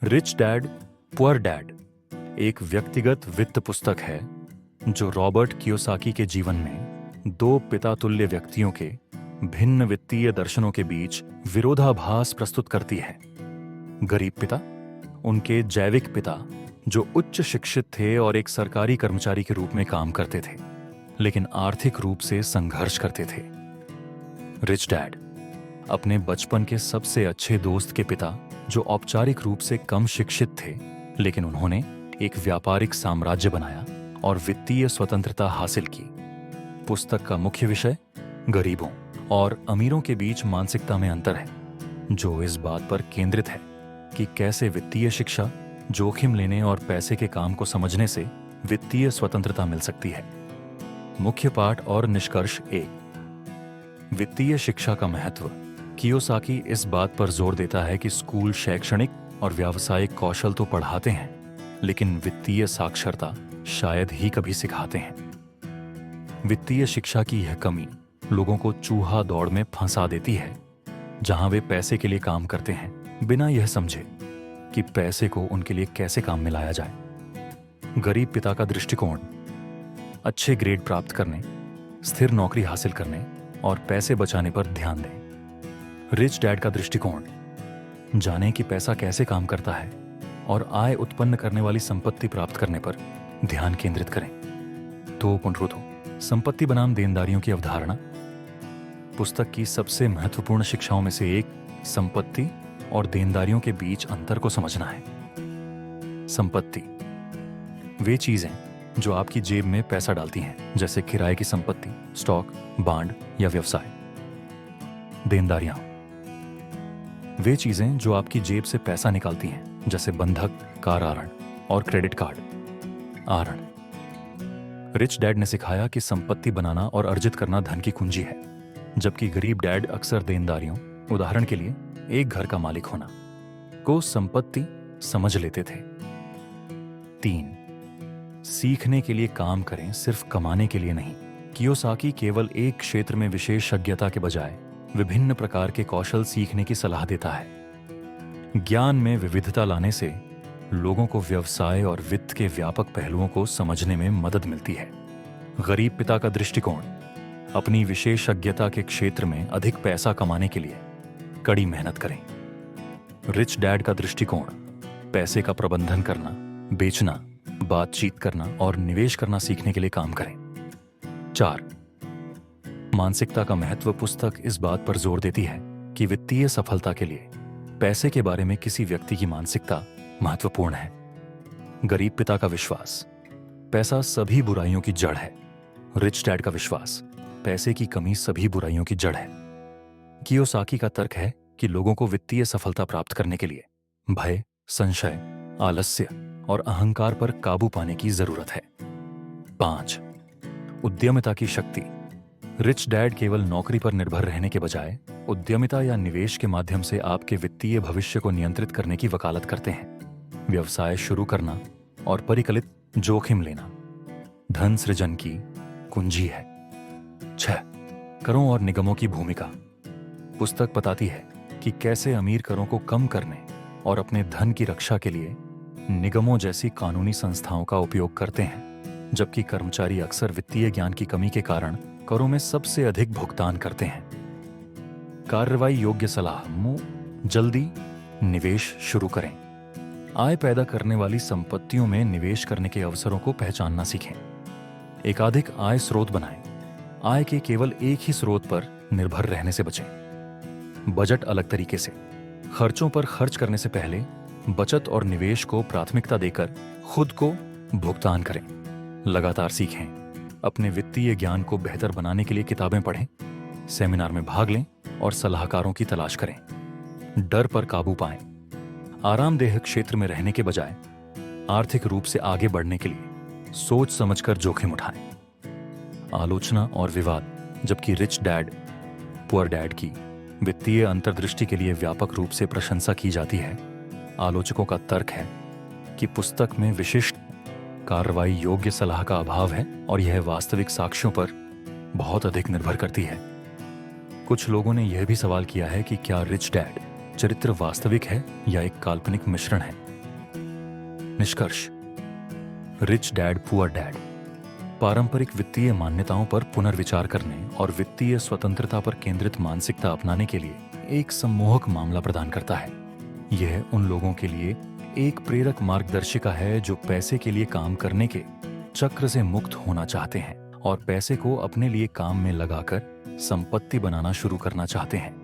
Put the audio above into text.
Rich dad poor dad एक व्यक्तिगत वित्त पुस्तक है जो रॉबर्ट कियोसाकी के जीवन में दो पितातुल्य व्यक्तियों के भिन्न वित्तीय दर्शनों के बीच विरोधाभास प्रस्तुत करती है। गरीब पिता, उनके जैविक पिता जो उच्च शिक्षित थे और एक सरकारी कर्मचारी के रूप में काम करते थे, लेकिन आर्थिक रूप से संघर्ष करते थे। रिच डैड अपने बचपन के सबसे अच्छे दोस्त के पिता जो औपचारिक रूप से कम शिक्षित थे, लेकिन उन्होंने एक व्यापारिक साम्राज्य बनाया और वित्तीय स्वतंत्रता हासिल की। पुस्तक का मुख्य विषय गरीबों और अमीरों के बीच मानसिकता में अंतर है, जो इस बात पर केंद्रित है कि कैसे वित्तीय शिक्षा, जोखिम लेने और पैसे के काम को समझने से वित्तीय स्वतंत्रता मिल सकती है। मुख्य पाठ और निष्कर्ष 1। वित्तीय शिक्षा का महत्व। कियोसाकी इस बात पर जोर देता है कि स्कूल शैक्षणिक और व्यावसायिक कौशल तो पढ़ाते हैं, लेकिन वित्तीय साक्षरता शायद ही कभी सिखाते हैं। वित्तीय शिक्षा की यह कमी लोगों को चूहा दौड़ में फंसा देती है, जहां वे पैसे के लिए काम करते हैं बिना यह समझे कि पैसे को उनके लिए कैसे काम में लाया जाए। गरीब पिता का दृष्टिकोण। अच्छे ग्रेड प्राप्त करने, स्थिर नौकरी हासिल करने और पैसे बचाने पर ध्यान दें। रिच डैड का दृष्टिकोण। जानें कि पैसा कैसे काम करता है और आय उत्पन्न करने वाली संपत्ति प्राप्त करने पर ध्यान केंद्रित करें। तो पुनरुतो संपत्ति बनाम देनदारियों की अवधारणा। पुस्तक की सबसे महत्वपूर्ण शिक्षाओं में से एक संपत्ति और देनदारियों के बीच अंतर को समझना है। संपत्ति वे चीजें जो आपकी जेब में पैसा डालती हैं, जैसे किराए की संपत्ति, स्टॉक, बांड या व्यवसाय। देनदारियां वे चीजें जो आपकी जेब से पैसा निकालती हैं, जैसे बंधक, कार आरण और क्रेडिट कार्ड आरण। रिच डैड ने सिखाया कि संपत्ति बनाना और अर्जित करना धन की कुंजी है, जबकि गरीब डैड अक्सर देनदारियों, उदाहरण के लिए एक घर का मालिक होना, को संपत्ति समझ लेते थे। 3। सीखने के लिए काम करें, सिर्फ कमाने के लिए नहीं। कियोसाकी केवल एक क्षेत्र में विशेषज्ञता के बजाय विभिन्न प्रकार के कौशल सीखने की सलाह देता है। ज्ञान में विविधता लाने से लोगों को व्यवसाय और वित्त के व्यापक पहलुओं को समझने में मदद मिलती है। गरीब पिता का दृष्टिकोण। अपनी विशेषज्ञता के क्षेत्र में अधिक पैसा कमाने के लिए कड़ी मेहनत करें। रिच डैड का दृष्टिकोण। पैसे का प्रबंधन करना, बेचना, बातचीत करना और निवेश करना सीखने के लिए काम करें। 4। मानसिकता का महत्व। पुस्तक इस बात पर जोर देती है कि वित्तीय सफलता के लिए पैसे के बारे में किसी व्यक्ति की मानसिकता महत्वपूर्ण है। गरीब पिता का विश्वास। पैसा सभी बुराइयों की जड़ है। रिच डैड का विश्वास। पैसे की कमी सभी बुराइयों की जड़ है। कियोसाकी का तर्क है कि लोगों को वित्तीय सफलता प्राप्त करने के लिए भय, संशय, आलस्य और अहंकार पर काबू पाने की जरूरत है। 5। उद्यमिता की शक्ति। रिच डैड केवल नौकरी पर निर्भर रहने के बजाय उद्यमिता या निवेश के माध्यम से आपके वित्तीय भविष्य को नियंत्रित करने की वकालत करते हैं। व्यवसाय शुरू करना और परिकलित जोखिम लेना धन सृजन की कुंजी है। 6। करों और निगमों की भूमिका। पुस्तक बताती है कि कैसे अमीर करों को कम करने और अपने धन की रक्षा के लिए निगमों जैसी कानूनी संस्थाओं का उपयोग करते हैं, जबकि कर्मचारी अक्सर वित्तीय ज्ञान की कमी के कारण करों में सबसे अधिक भुगतान करते हैं। कार्रवाई योग्य सलाह। जल्दी निवेश शुरू करें। आय पैदा करने वाली संपत्तियों में निवेश करने के अवसरों को पहचानना सीखें। एकाधिक आय स्रोत बनाएं। आय के केवल एक ही स्रोत पर निर्भर रहने से बचें। बजट अलग तरीके से। खर्चों पर खर्च करने से पहले बचत और निवेश को प्राथमिकता देकर खुद को भुगतान करें। लगातार सीखें। अपने वित्तीय ज्ञान को बेहतर बनाने के लिए किताबें पढ़ें, सेमिनार में भाग लें और सलाहकारों की तलाश करें। डर पर काबू पाएं। आरामदेह क्षेत्र में रहने के बजाय आर्थिक रूप से आगे बढ़ने के लिए सोच समझकर जोखिम उठाएं। आलोचना और विवाद। जबकि रिच डैड पुअर डैड की वित्तीय अंतर्दृष्टि के लिए व्यापक रूप से प्रशंसा की जाती है, आलोचकों का तर्क है कि पुस्तक में विशिष्ट कार्रवाई योग्य सलाह का अभाव है और यह वास्तविक साक्ष्यों पर बहुत अधिक निर्भर करती है। कुछ लोगों ने यह भी सवाल किया है कि क्या रिच डैड चरित्र वास्तविक है या एक काल्पनिक मिश्रण है। निष्कर्ष, रिच डैड पुअर डैड पारंपरिक वित्तीय मान्यताओं पर पुनर्विचार करने और वित्तीय स्वतंत्रता पर केंद्रित मानसिकता अपनाने के लिए एक सम्मोहक मामला प्रदान करता है। यह उन लोगों के लिए एक प्रेरक मार्गदर्शिका है जो पैसे के लिए काम करने के चक्र से मुक्त होना चाहते हैं और पैसे को अपने लिए काम में लगाकर संपत्ति बनाना शुरू करना चाहते हैं।